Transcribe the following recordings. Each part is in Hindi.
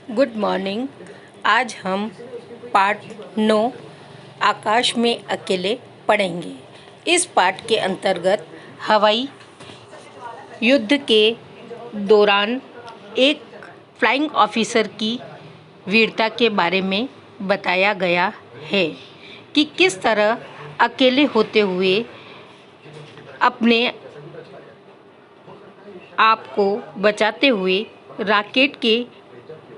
Good morning. आज हम पाठ 9 आकाश में अकेले पढ़ेंगे। इस पाठ के अंतर्गत हवाई युद्ध के दौरान एक फ्लाइंग ऑफिसर की वीरता के बारे में बताया गया है कि किस तरह अकेले होते हुए अपने आप को बचाते हुए रॉकेट के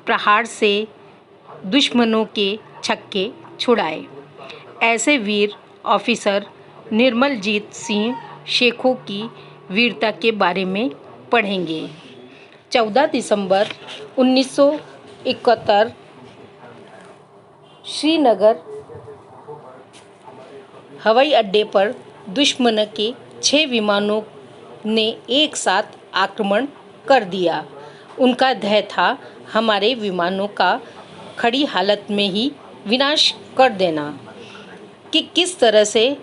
प्रहार से दुश्मनों के छक्के छुड़ाए। ऐसे वीर ऑफिसर निर्मलजीत सिंह शेखों की वीरता के बारे में पढ़ेंगे। 14 दिसंबर 1971 श्रीनगर हवाई अड्डे पर दुश्मन के 6 विमानों ने एक साथ आक्रमण कर दिया। उनका ध्येय था हमारे विमानों का खड़ी हालत में ही विनाश कर देना। कि किस तरह से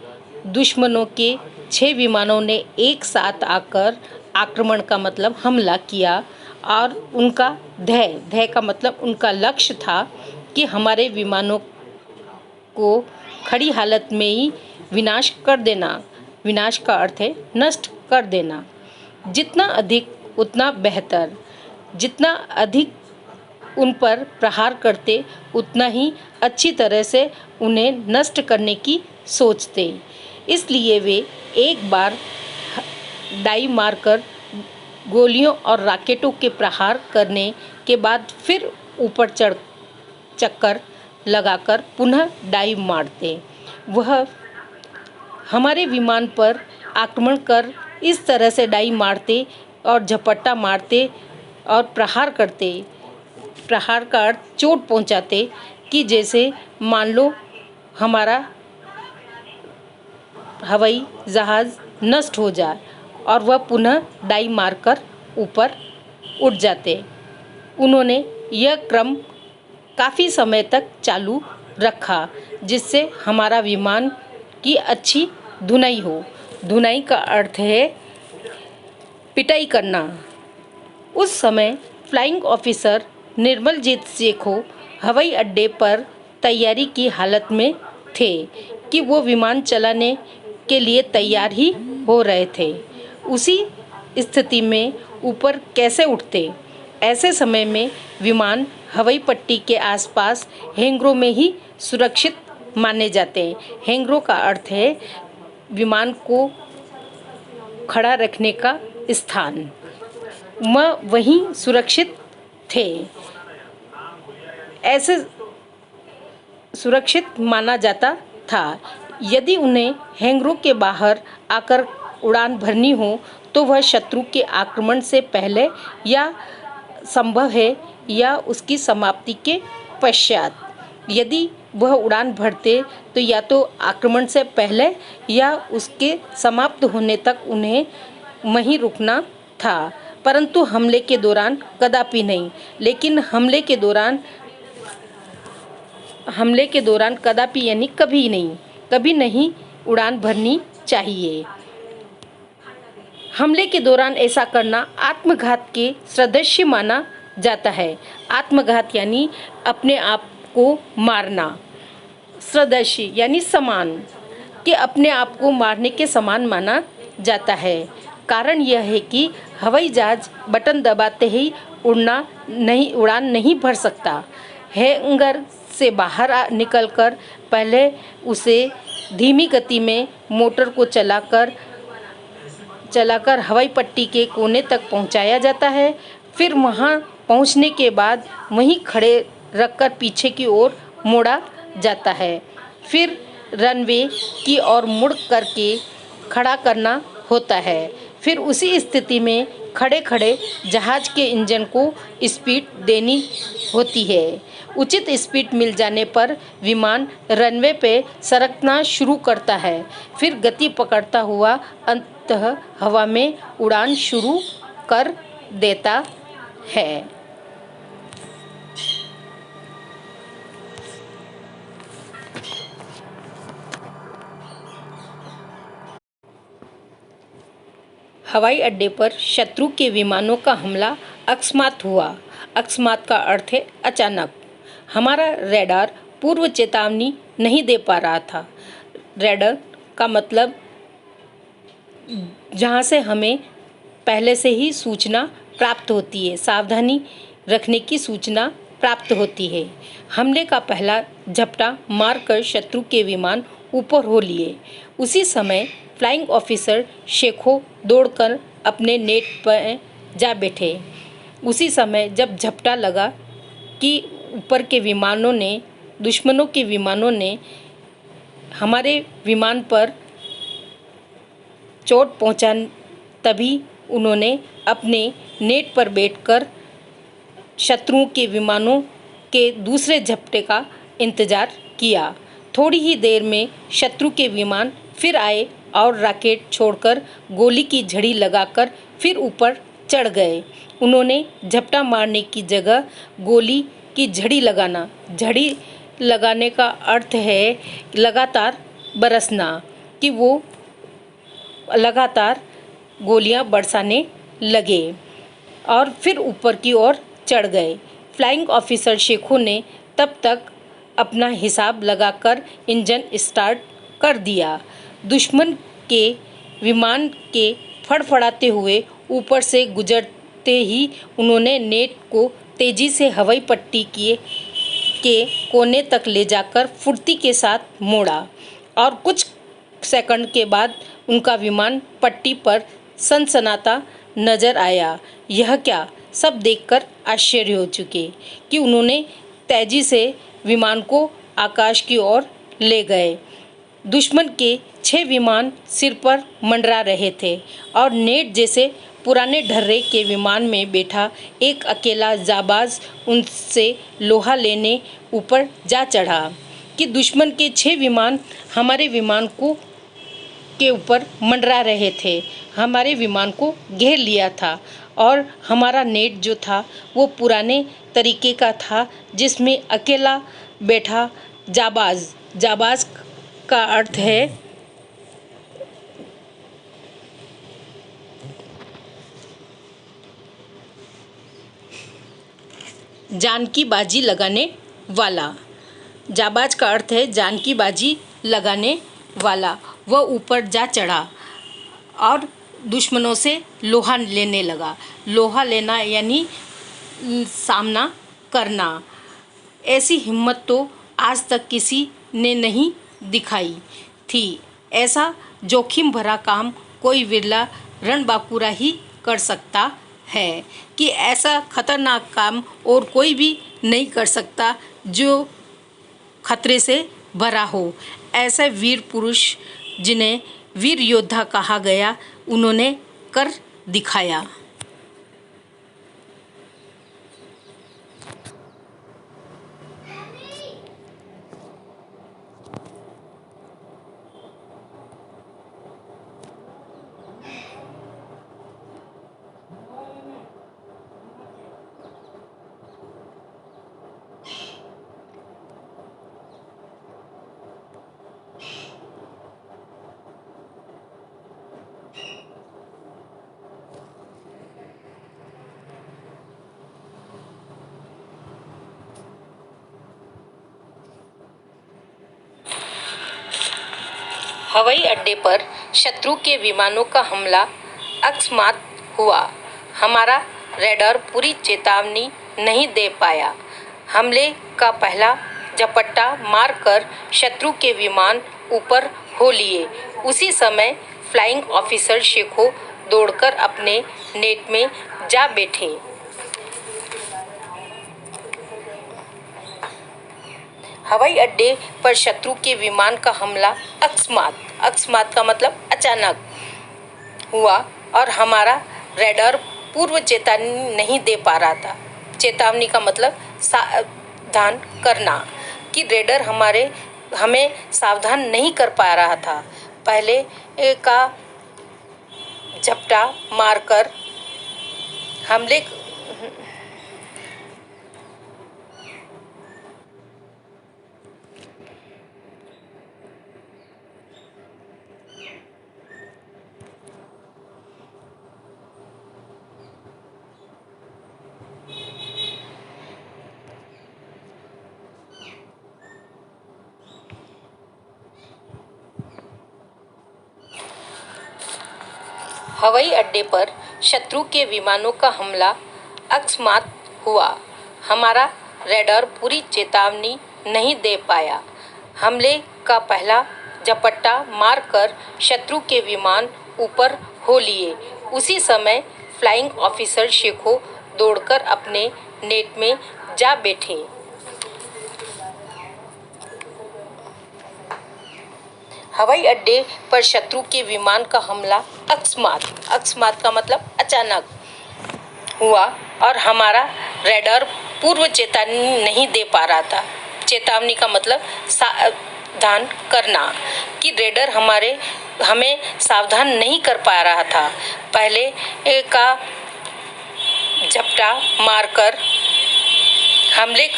दुश्मनों के 6 विमानों ने एक साथ आकर आक्रमण का मतलब हमला किया और उनका ध्येय का मतलब उनका लक्ष्य था कि हमारे विमानों को खड़ी हालत में ही विनाश कर देना। विनाश का अर्थ है नष्ट कर देना। जितना अधिक उतना बेहतर। जितना अधिक उन पर प्रहार करते उतना ही अच्छी तरह से उन्हें नष्ट करने की सोचते। इसलिए वे एक बार डाई मारकर गोलियों और रॉकेटों के प्रहार करने के बाद फिर ऊपर चक्कर लगाकर पुनः डाई मारते। वह हमारे विमान पर आक्रमण कर इस तरह से डाई मारते और झपट्टा मारते और प्रहार करते। प्रहार का अर्थ चोट पहुंचाते कि जैसे मान लो हमारा हवाई जहाज़ नष्ट हो जाए और वह पुनः डाई मारकर ऊपर उड़ जाते। उन्होंने यह क्रम काफ़ी समय तक चालू रखा जिससे हमारा विमान की अच्छी धुनाई हो। धुनाई का अर्थ है पिटाई करना। उस समय फ्लाइंग ऑफिसर निर्मलजीत शेखों हवाई अड्डे पर तैयारी की हालत में थे कि वो विमान चलाने के लिए तैयार ही हो रहे थे। उसी स्थिति में ऊपर कैसे उठते? ऐसे समय में विमान हवाई पट्टी के आसपास हैंगरों में ही सुरक्षित माने जाते हैं। हैंगरों का अर्थ है विमान को खड़ा रखने का स्थान। वहीं सुरक्षित थे। ऐसे सुरक्षित माना जाता था। यदि उन्हें हैंगरों के बाहर आकर उड़ान भरनी हो तो वह शत्रु के आक्रमण से पहले या संभव है या उसकी समाप्ति के पश्चात। यदि वह उड़ान भरते तो या तो आक्रमण से पहले या उसके समाप्त होने तक उन्हें वहीं रुकना था, परंतु हमले के दौरान कदापि नहीं। लेकिन हमले के दौरान कदापि यानी कभी नहीं उड़ान भरनी चाहिए। हमले के दौरान ऐसा करना आत्मघात के सदृश माना जाता है। आत्मघात यानी अपने आप को मारना, सदृश यानी समान, कि अपने आप को मारने के समान माना जाता है। कारण यह है कि हवाई जहाज बटन दबाते ही उड़ान नहीं भर सकता। हैंगर से बाहर निकलकर पहले उसे धीमी गति में मोटर को चलाकर हवाई पट्टी के कोने तक पहुंचाया जाता है। फिर वहां पहुंचने के बाद वहीं खड़े रखकर पीछे की ओर मोड़ा जाता है। फिर रनवे की ओर मुड़ करके खड़ा करना होता है। फिर उसी स्थिति में खड़े जहाज के इंजन को स्पीड देनी होती है। उचित स्पीड मिल जाने पर विमान रनवे पे सरकना शुरू करता है। फिर गति पकड़ता हुआ अंततः हवा में उड़ान शुरू कर देता है। हवाई अड्डे पर शत्रु के विमानों का हमला अकस्मात हुआ। अकस्मात का अर्थ है अचानक। हमारा रडार पूर्व चेतावनी नहीं दे पा रहा था। रडार का मतलब जहाँ से हमें पहले से ही सूचना प्राप्त होती है, सावधानी रखने की सूचना प्राप्त होती है। हमले का पहला झपटा मारकर शत्रु के विमान ऊपर हो लिए। उसी समय फ्लाइंग ऑफिसर शेखो दौड़कर अपने नेट पर जा बैठे। उसी समय जब झपटा लगा कि ऊपर के विमानों ने, दुश्मनों के विमानों ने हमारे विमान पर चोट पहुंचा, तभी उन्होंने अपने नेट पर बैठकर शत्रुओं के विमानों के दूसरे झपटे का इंतज़ार किया। थोड़ी ही देर में शत्रु के विमान फिर आए और रॉकेट छोड़कर गोली की झड़ी लगाकर फिर ऊपर चढ़ गए। उन्होंने झपटा मारने की जगह गोली की झड़ी लगाना। झड़ी लगाने का अर्थ है लगातार बरसना, कि वो लगातार गोलियां बरसाने लगे और फिर ऊपर की ओर चढ़ गए। फ्लाइंग ऑफिसर शेखो ने तब तक अपना हिसाब लगाकर इंजन स्टार्ट कर दिया। दुश्मन के विमान के फड़फड़ाते हुए ऊपर से गुजरते ही उन्होंने नेट को तेजी से हवाई पट्टी के कोने तक ले जाकर फुर्ती के साथ मोड़ा और कुछ सेकंड के बाद उनका विमान पट्टी पर सनसनाता नजर आया। यह क्या, सब देखकर आश्चर्य हो चुके कि उन्होंने तेजी से विमान को आकाश की ओर ले गए। दुश्मन के 6 विमान सिर पर मंडरा रहे थे और नेट जैसे पुराने ढर्रे के विमान में बैठा एक अकेला जाबाज उनसे लोहा लेने ऊपर जा चढ़ा कि दुश्मन के 6 विमान हमारे विमान को के ऊपर मंडरा रहे थे, हमारे विमान को घेर लिया था और हमारा नेट जो था वो पुराने तरीके का था, जिसमें अकेला बैठा जाबाज। जाबाज का अर्थ है जान की बाजी लगाने वाला। जाबाज का अर्थ है जान की बाजी लगाने वाला। वह ऊपर जा चढ़ा और दुश्मनों से लोहा लेने लगा। लोहा लेना यानी सामना करना। ऐसी हिम्मत तो आज तक किसी ने नहीं दिखाई थी। ऐसा जोखिम भरा काम कोई विरला रणबांकुरा ही कर सकता है कि ऐसा खतरनाक काम और कोई भी नहीं कर सकता जो खतरे से भरा हो। ऐसे वीर पुरुष जिन्हें वीर योद्धा कहा गया, उन्होंने कर दिखाया। हवाई अड्डे पर शत्रु के विमानों का हमला अकस्मात हुआ। हमारा रडार पूरी चेतावनी नहीं दे पाया। हमले का पहला झपट्टा मारकर शत्रु के विमान ऊपर हो लिए। उसी समय फ्लाइंग ऑफिसर शेखो दौड़कर अपने नेट में जा बैठे। हवाई अड्डे पर शत्रु के विमान का हमला अकस्मात का मतलब अचानक हुआ और हमारा रडार पूर्व चेतावनी नहीं दे पा रहा था। चेतावनी का मतलब सावधान करना, कि रडार हमें सावधान नहीं कर पा रहा था। पहले का झपटा मारकर हमले हवाई अड्डे पर शत्रु के विमानों का हमला अकस्मात हुआ। हमारा रडार पूरी चेतावनी नहीं दे पाया। हमले का पहला झपट्टा मारकर शत्रु के विमान ऊपर हो लिए। उसी समय फ्लाइंग ऑफिसर शेखो दौड़कर अपने नेट में जा बैठे। हवाई अड्डे पर शत्रु के विमान का हमला अकस्मात का मतलब अचानक हुआ और हमारा रडार पूर्व चेतावनी नहीं दे पा रहा था। चेतावनी का मतलब सावधान करना कि रडार हमें सावधान नहीं कर पा रहा था। पहले का झपटा मारकर हमले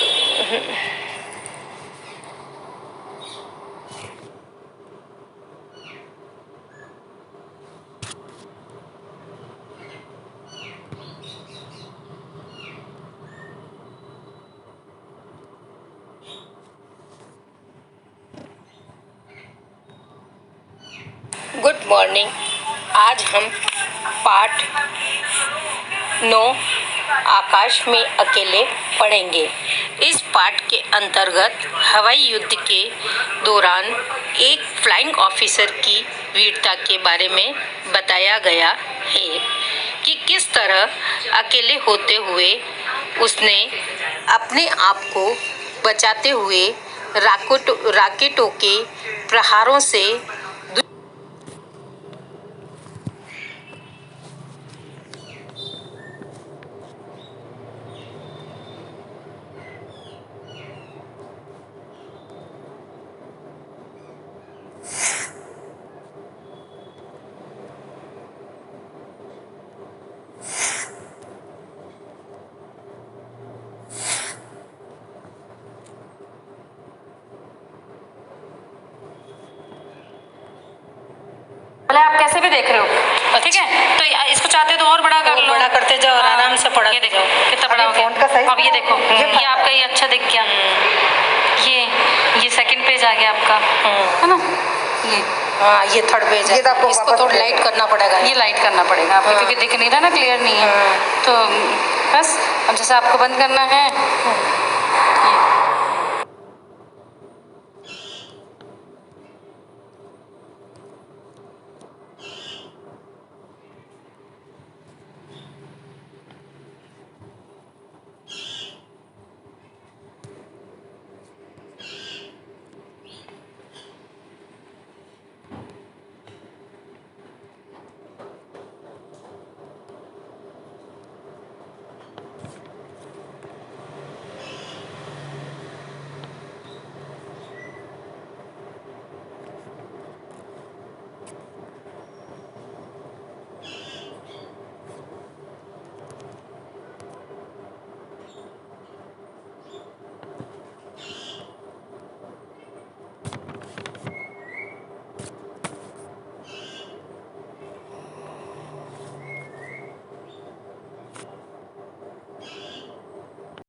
गुड मॉर्निंग। आज हम पाठ 9 आकाश में अकेले पढ़ेंगे। इस पाठ के अंतर्गत हवाई युद्ध के दौरान एक फ्लाइंग ऑफिसर की वीरता के बारे में बताया गया है कि किस तरह अकेले होते हुए उसने अपने आप को बचाते हुए रॉकेटों के प्रहारों से भले आप कैसे भी देख रहे हो, ठीक है। तो इसको चाहते हो तो और बड़ा कर लो, बड़ा करते जाओ और आराम से पढ़ा। ये देखो कितना बड़ा हो गया। अब ये देखो, ये आपका ये अच्छा दिख गया। ये सेकंड पेज आ गया आपका, है ना। ये थर्ड पेज है। इसको थोड़ा लाइट करना पड़ेगा। ये लाइट करना पड़ेगा आपको, क्योंकि दिख नहीं रहा ना, क्लियर नहीं है। तो बस अब जैसे आपको बंद करना है